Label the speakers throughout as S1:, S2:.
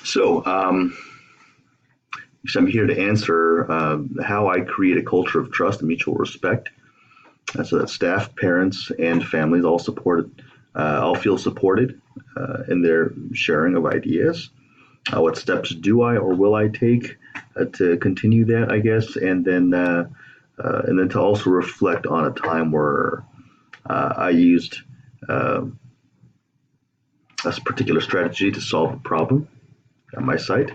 S1: So, I'm here to answer how I create a culture of trust and mutual respect, so that staff, parents, and families all feel supported in their sharing of ideas. What steps do I or will I take to continue that? I guess, and then to also reflect on a time where I used uh, a particular strategy to solve a problem at my site.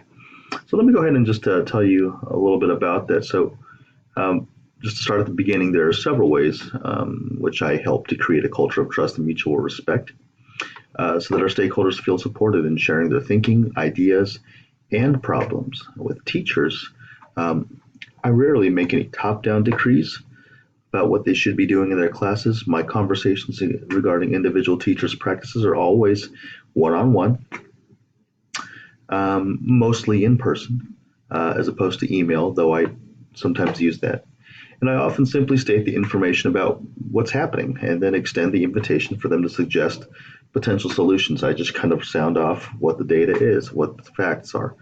S1: So let me go ahead and just tell you a little bit about that. Um, just to start at the beginning, there are several ways which I help to create a culture of trust and mutual respect, so that our stakeholders feel supported in sharing their thinking, ideas, and problems. With teachers, um, I rarely make any top down decrees about what they should be doing in their classes. My conversations regarding individual teachers' practices are always one on one, mostly in person, as opposed to email, though I sometimes use that. And I often simply state the information about what's happening and then extend the invitation for them to suggest potential solutions. I just kind of sound off what the data is, what the facts are.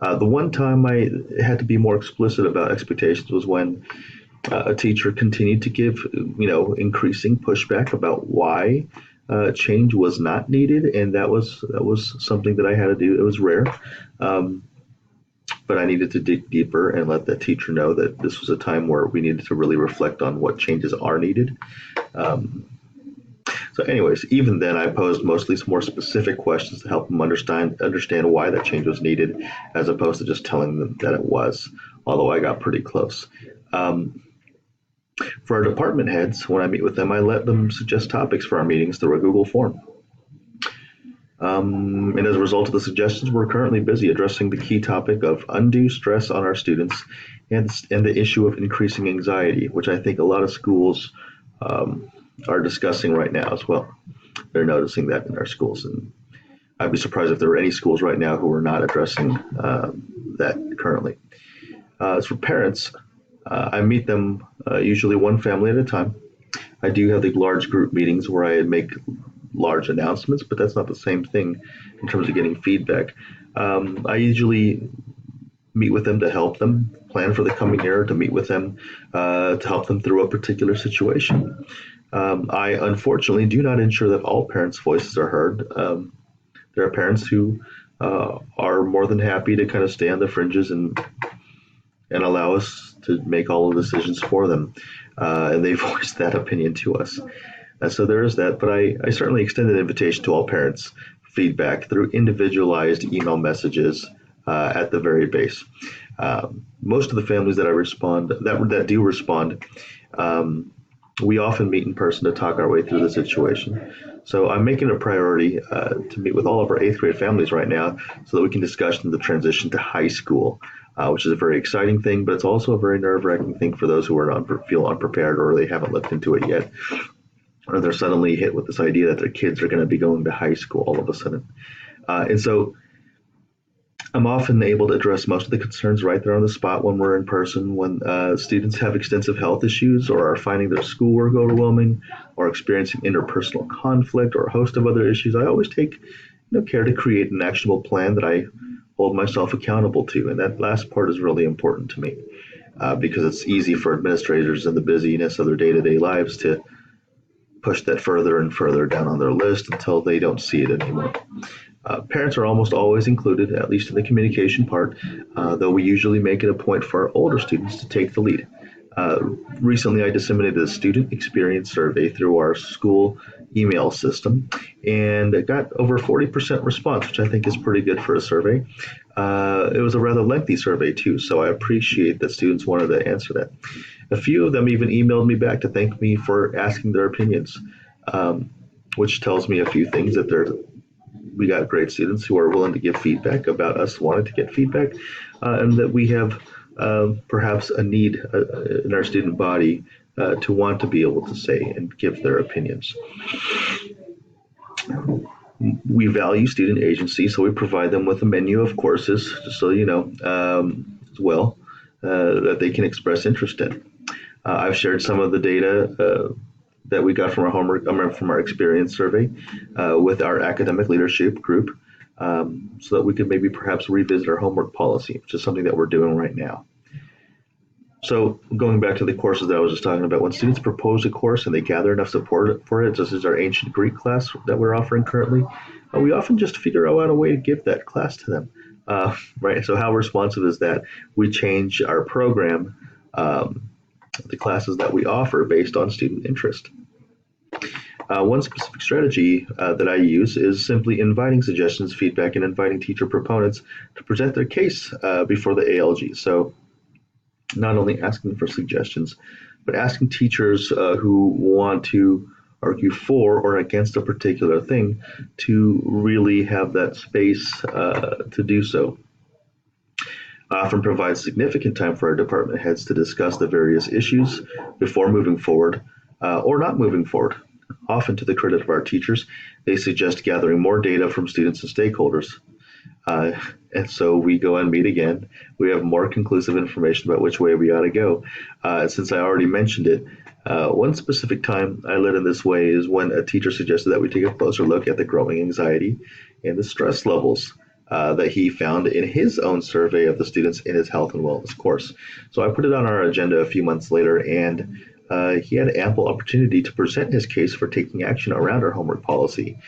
S1: The one time I had to be more explicit about expectations was when a teacher continued to give, increasing pushback about why change was not needed, and that was something that I had to do. It was rare, um, but I needed to dig deeper and let the teacher know that this was a time where we needed to really reflect on what changes are needed. Um, so, anyways, even then, I posed mostly some more specific questions to help them understand why that change was needed, as opposed to just telling them that it was. Although I got pretty close. Um, for our department heads, when I meet with them, I let them suggest topics for our meetings through a Google form. And as a result of the suggestions, we're currently busy addressing the key topic of undue stress on our students and the issue of increasing anxiety, which I think a lot of schools um, are discussing right now as well. They're noticing that in our schools. And I'd be surprised if there were any schools right now who are not addressing that currently. As for parents, I meet them usually one family at a time. I do have the large group meetings where I make large announcements, but that's not the same thing in terms of getting feedback. I usually meet with them to help them plan for the coming year, to meet with them to help them through a particular situation. I unfortunately do not ensure that all parents' voices are heard. There are parents who are more than happy to kind of stay on the fringes and allow us to make all the decisions for them. And they voiced that opinion to us. So there is that, but I certainly extend an invitation to all parents feedback through individualized email messages at the very base. Most of the families that I respond that do respond, um, we often meet in person to talk our way through the situation. So I'm making it a priority to meet with all of our eighth grade families right now so that we can discuss the transition to high school, which is a very exciting thing, but it's also a very nerve wracking thing for those who feel unprepared or they haven't looked into it yet, or they're suddenly hit with this idea that their kids are going to be going to high school all of a sudden. And so I'm often able to address most of the concerns right there on the spot when we're in person. When students have extensive health issues or are finding their schoolwork overwhelming or experiencing interpersonal conflict or a host of other issues, I always take care to create an actionable plan that I hold myself accountable to. And that last part is really important to me because it's easy for administrators in the busyness of their day-to-day lives to push that further and further down on their list until they don't see it anymore. Parents are almost always included, at least in the communication part, though we usually make it a point for our older students to take the lead. Uh, Recently, I disseminated a student experience survey through our school email system, and it got over 40% response, which I think is pretty good for a survey. It was a rather lengthy survey, too, so I appreciate that students wanted to answer that. A few of them even emailed me back to thank me for asking their opinions, um, which tells me a few things that we got great students who are willing to give feedback about us wanting to get feedback, and that we have perhaps a need in our student body to want to be able to say and give their opinions. We value student agency, so we provide them with a menu of courses, just so you know, as well, that they can express interest in. I've shared some of the data that we got from our homework, from our experience survey with our academic leadership group. so that we could maybe perhaps revisit our homework policy, which is something that we're doing right now. So going back to the courses that I was just talking about, when students propose a course and they gather enough support for it, just as our ancient Greek class that we're offering currently, we often just figure out a way to give that class to them. Right. So how responsive is that? We change our program, the classes that we offer based on student interest. One specific strategy that I use is simply inviting suggestions, feedback, and inviting teacher proponents to present their case before the ALG. So not only asking for suggestions, but asking teachers who want to argue for or against a particular thing to really have that space to do so. I often provide significant time for our department heads to discuss the various issues before moving forward or not moving forward. Often, to the credit of our teachers, they suggest gathering more data from students and stakeholders. And so we go and meet again. We have more conclusive information about which way we ought to go. Since I already mentioned it, one specific time I led in this way is when a teacher suggested that we take a closer look at the growing anxiety and the stress levels that he found in his own survey of the students in his health and wellness course. So I put it on our agenda a few months later, and he had ample opportunity to present his case for taking action around our homework policy.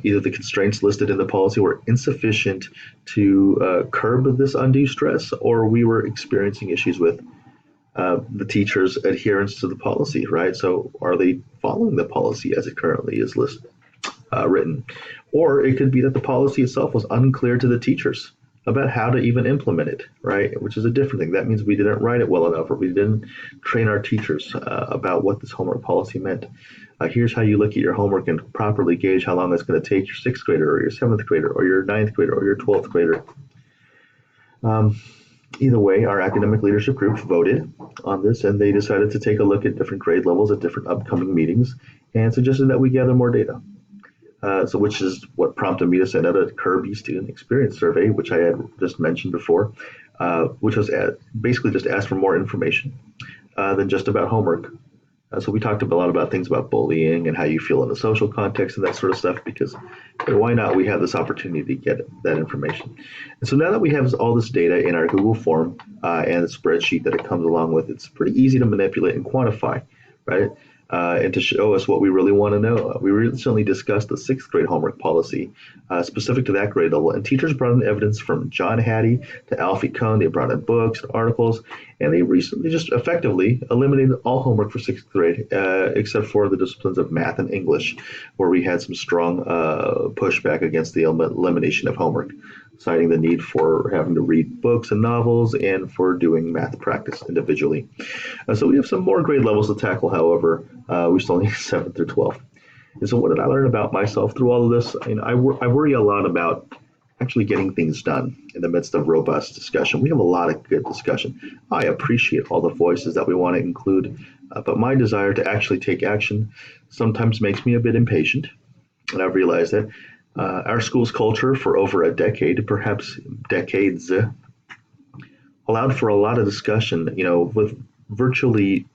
S1: Either the constraints listed in the policy were insufficient to curb this undue stress, or we were experiencing issues with the teachers' adherence to the policy, right? So are they following the policy as it currently is written? Or it could be that the policy itself was unclear to the teachers about how to even implement it, right? Which is a different thing. That means we didn't write it well enough, or we didn't train our teachers about what this homework policy meant. Here's how you look at your homework and properly gauge how long it's going to take your sixth grader or your seventh grader or your ninth grader or your 12th grader. Either way, our academic leadership group voted on this, and they decided to take a look at different grade levels at different upcoming meetings and suggested that we gather more data. So which is what prompted me to send out a Kirby student experience survey, which I had just mentioned before, which was basically just asked for more information than just about homework. So we talked a lot about things about bullying and how you feel in the social context and that sort of stuff, because why not? We have this opportunity to get that information. And so now that we have all this data in our Google form and the spreadsheet that it comes along with, it's pretty easy to manipulate and quantify, right? And to show us what we really want to know. We recently discussed the sixth grade homework policy specific to that grade level, and teachers brought in evidence from John Hattie to Alfie Kohn. They brought in books and articles, and they recently just effectively eliminated all homework for sixth grade except for the disciplines of math and English, where we had some strong pushback against the elimination of homework, citing the need for having to read books and novels and for doing math practice individually. So we have some more grade levels to tackle, however. We still need 7th through 12th. And so what did I learn about myself through all of this? I worry a lot about actually getting things done in the midst of robust discussion. We have a lot of good discussion. I appreciate all the voices that we want to include, but my desire to actually take action sometimes makes me a bit impatient. And I've realized that our school's culture for over a decade, perhaps decades, allowed for a lot of discussion, with virtually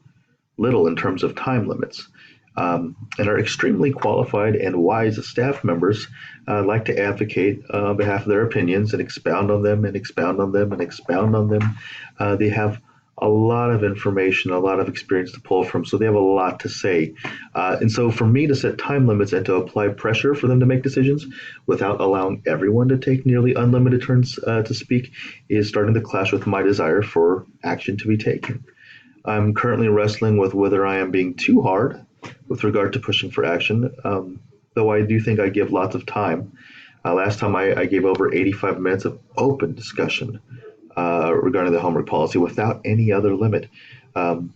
S1: little in terms of time limits. And our extremely qualified and wise staff members like to advocate on behalf of their opinions and expound on them and expound on them and expound on them. They have a lot of information, a lot of experience to pull from, so they have a lot to say. And so for me to set time limits and to apply pressure for them to make decisions without allowing everyone to take nearly unlimited turns to speak is starting to clash with my desire for action to be taken. I'm currently wrestling with whether I am being too hard with regard to pushing for action, though I do think I give lots of time. Last time I gave over 85 minutes of open discussion regarding the homework policy without any other limit. And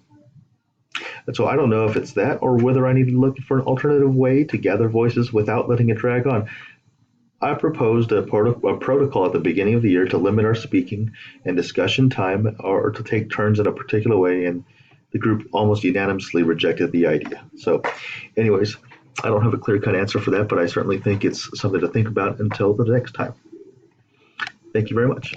S1: so I don't know if it's that or whether I need to look for an alternative way to gather voices without letting it drag on. I proposed a protocol at the beginning of the year to limit our speaking and discussion time, or to take turns in a particular way, and the group almost unanimously rejected the idea. So anyways, I don't have a clear-cut answer for that, but I certainly think it's something to think about until the next time. Thank you very much.